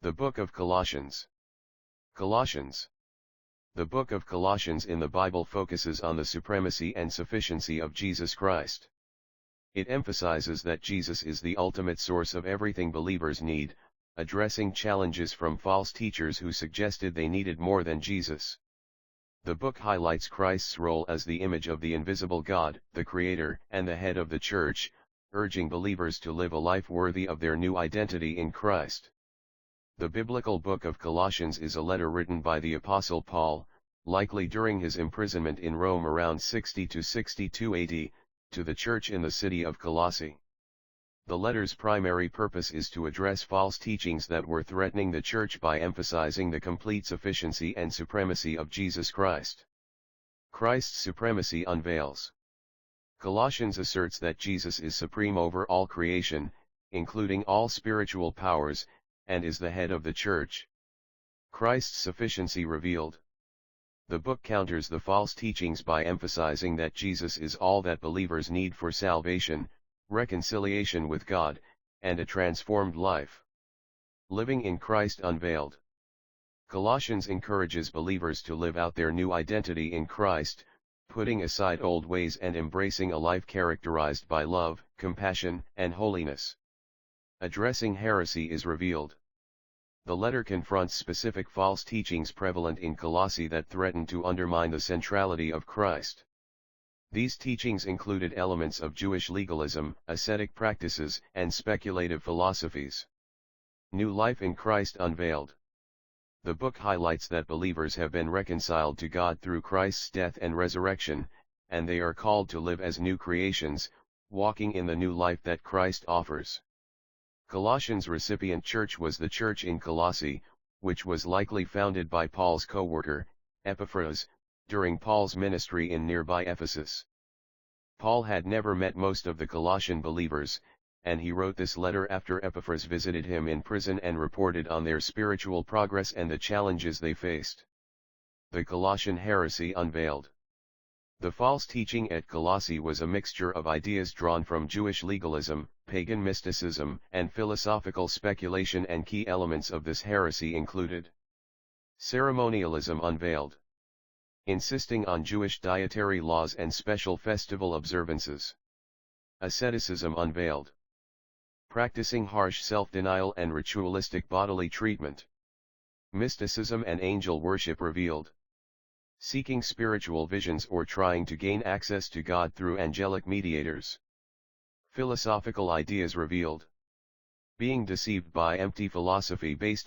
The Book of Colossians. Colossians. The Book of Colossians in the Bible focuses on the supremacy and sufficiency of Jesus Christ. It emphasizes that Jesus is the ultimate source of everything believers need, addressing challenges from false teachers who suggested they needed more than Jesus. The book highlights Christ's role as the image of the invisible God, the Creator, and the head of the Church, urging believers to live a life worthy of their new identity in Christ. The biblical book of Colossians is a letter written by the Apostle Paul, likely during his imprisonment in Rome around 60 to 62 AD, to the church in the city of Colossae. The letter's primary purpose is to address false teachings that were threatening the church by emphasizing the complete sufficiency and supremacy of Jesus Christ. Christ's supremacy unveils. Colossians asserts that Jesus is supreme over all creation, including all spiritual powers, and is the head of the church. Christ's sufficiency revealed. The book counters the false teachings by emphasizing that Jesus is all that believers need for salvation, reconciliation with God, and a transformed life. Living in Christ unveiled. Colossians encourages believers to live out their new identity in Christ, putting aside old ways and embracing a life characterized by love, compassion, and holiness. Addressing heresy is revealed. The letter confronts specific false teachings prevalent in Colossae that threaten to undermine the centrality of Christ. These teachings included elements of Jewish legalism, ascetic practices, and speculative philosophies. New life in Christ unveiled. The book highlights that believers have been reconciled to God through Christ's death and resurrection, and they are called to live as new creations, walking in the new life that Christ offers. Colossians' recipient church was the church in Colossae, which was likely founded by Paul's co-worker, Epaphras, during Paul's ministry in nearby Ephesus. Paul had never met most of the Colossian believers, and he wrote this letter after Epaphras visited him in prison and reported on their spiritual progress and the challenges they faced. The Colossian heresy unveiled. The false teaching at Colossae was a mixture of ideas drawn from Jewish legalism, pagan mysticism, and philosophical speculation, and key elements of this heresy included ceremonialism unveiled, insisting on Jewish dietary laws and special festival observances. Asceticism unveiled, practicing harsh self-denial and ritualistic bodily treatment. Mysticism and angel worship revealed, seeking spiritual visions or trying to gain access to God through angelic mediators. Philosophical ideas revealed, being deceived by empty philosophy based